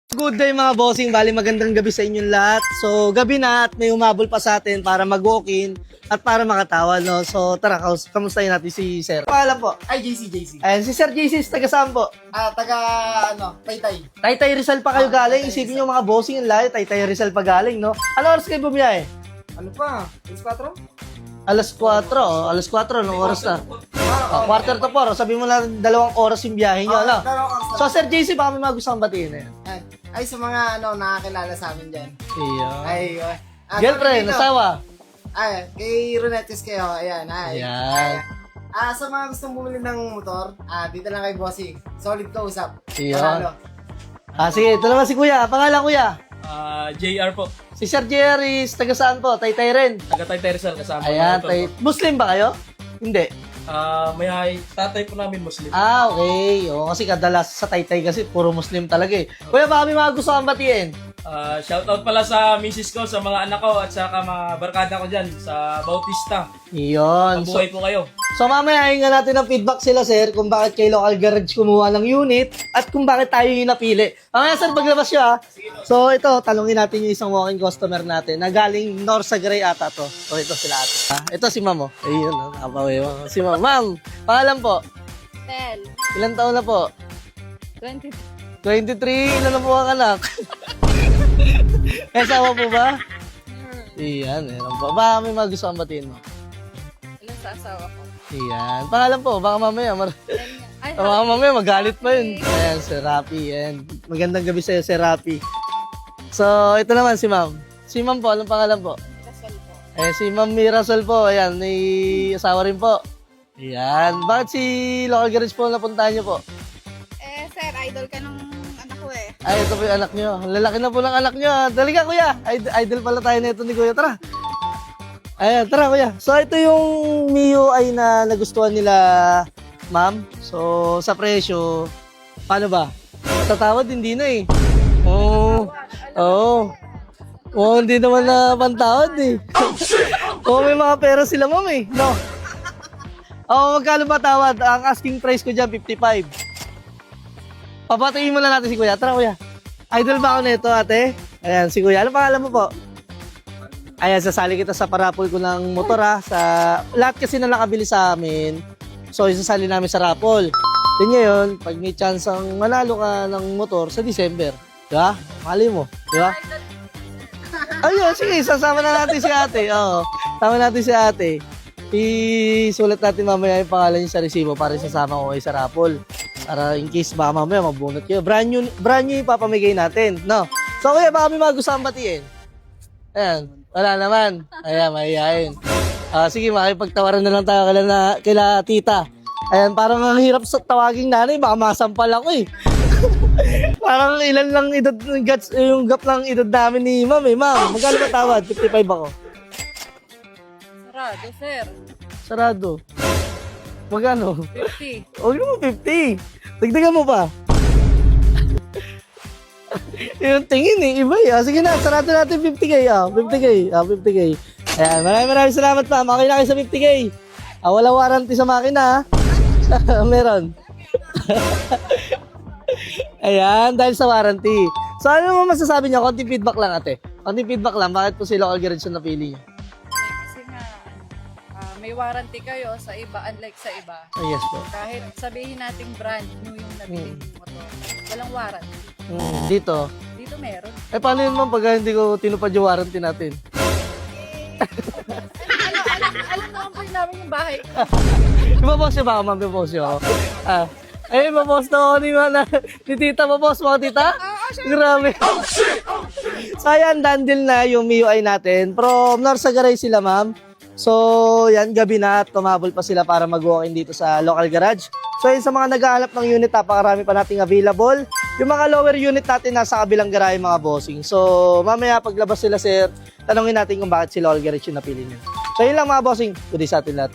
Good day mga bossing, bali magandang gabi sa inyong lahat. So gabi na at may umabol pa sa atin para mag-walk-in at para makatawa, no? So tara, kamustahin natin si Sir. Pangalan po? Ay, JC. Ayan, si Sir JC, taga saan po? Taytay. Taytay Rizal pa kayo galing. Isipin nyo mga bossing, yung lahat, Taytay Rizal pa galing, no? Ano oras kayo bumiyahe? Ano pa? Alas 4? Alas 4, oh. Alas 4, no oras na? Quarter to 4, sabi mo na 2 oras yung biyahe nyo, no? So Sir JC, baka may mga gusto kang batiin na yan. Ay, sa mga nakakilala sa amin dyan. Ay, Ay, girlfriend, asawa. Ay, kay Ronettes kayo. Ayan, ay. Ayan. Sa mga gustong bumili ng motor, dito lang kay Bossing. Solid ka usap. Ayan. Panalo. Sige, ito naman si Kuya. Pangalan Kuya? JR po. Si Sir Jerry, taga saan po? Taytay rin. Taga Taytay Rizal kasama. Ayan, ko po. Muslim ba kayo? Hindi. Tatay po namin Muslim. Okay. O, kasi kadalas sa Taytay kasi puro Muslim talaga eh. Kuya, baka may mga gusto kang batiin. Shoutout pala sa misis ko, sa mga anak ko, at saka mga barkada ko dyan sa Bautista. Iyon. Mabuhay po kayo. So mamaya hinga natin ng feedback sila sir kung bakit kay Local Garage kumuha ng unit at kung bakit tayo yung napili. Mamaya sir, paglabas siya. So ito, talungin natin yung isang walking customer natin na galing Norsagaray ata to. So ito sila ate. Ito si ma'am oh. Ayun, nakapawi mo. Si ma'am. Ma'am, pangalan po? Tel. Ilan taon na po? 20. 23. Ilan na po ang anak? Asawa po ba? Iyan, meron po. Baka may mga gusto kang batiin mo. Ilan sa asawa ko? Iyan. Pangalan po, baka mamaya. Ay, Baka mamaya magalit pa yun. Ayan, si Rapi. Ayan. Magandang gabi sa'yo, si Rapi. So, ito naman si ma'am. Si ma'am po, anong pangalan po? Kasal po. Si ma'am Mirasol po. Ayan, may asawa rin po. Ayan. Bakit si Local Garage po napuntahan niyo po? Sir, idol ka nung anak ko eh. Ay, ito po yung anak niyo. Lalaki na po ng anak niyo. Dali ka, kuya. Idol pala tayo na ito ni kuya. Tara. Ayan, tara kuya. So, ito yung MIUI na nagustuhan nila, ma'am. So, sa presyo, paano ba? Tatawad, hindi na eh. Oo. Hindi naman na pantawad eh. May mga pera sila, ma'am eh. No? Magkano ba tawad? Ang asking price ko dyan, 55. Papatingin mo na natin si kuya. Tara kuya. Idol ba ako nito ate? Ayan, si kuya. Ano pangalan mo po? Ayan, sasali kita sa parapol ko ng motor ha. Lahat kasi na nakabili sa amin. So, isasali namin sa raffle. Then ngayon, pag may chance ang manalo ka ng motor sa December. Diba? Mali mo. Diba? Ayun, sige. Sasama na natin si ate. Oo. Sama natin si ate. Isulat natin mamaya yung pangalan niya sa resibo para sasama ko kayo sa raffle. Para in case baka mamaya mabunot kayo. Brand new ipapamigay natin. No? So, kuya, baka may mga gusto kang batiin. Ayan. Wala naman. Ayan, mahihayin. Sige, makipagtawaran na lang tayo kila tita. Ayan, parang ang hirap sa tawaging nanay. Baka masampal ako eh. Parang ilan lang edad, yung gap lang edad namin ni ma'am eh. Ma'am, magkano ba tawad? 55 ako. Sarado, sir. Sarado. Magkano? 50. Huwag naman 50. Dagdagan mo pa. Yung tingin eh, iba eh. Sige na, sarado natin 50k. 50k. 50k. Ayan, maraming salamat pa. Okay na kayo sa 50k. Walang warranty sa makina ha. Meron. Ayan, dahil sa warranty. So ano mo masasabi niyo? Konting feedback lang ate. Konting feedback lang. Bakit po si Local Garage yung napili niyo? Kasi nga, may warranty kayo sa iba, unlike sa iba. Yes po. Kahit sabihin nating brand new yung nabili yung motor, walang warranty. Dito. Dito meron. Paano yun ma'am pag hindi ko tinupad yung warranty natin? Alam naman po namin yung bahay. Ipapost niyo ba ako ma'am? Ipapost niyo ako. Ipapost na ako ni tita. Ipapost mo ako tita? Grabe. So ayan, done deal na yung MIUI natin. From Norsagaray sila ma'am. So yan, gabi na at tumabol pa sila para mag-walk-in dito sa Local Garage. So yun, sa mga nag-aalap ng unit, napakarami pa nating available. Yung mga lower unit natin nasa kabilang garahe mga bossing. So mamaya paglabas sila sir, tanongin natin kung bakit si Local Garage yung napili niyo. So yun lang mga bossing. Good day sa atin lahat.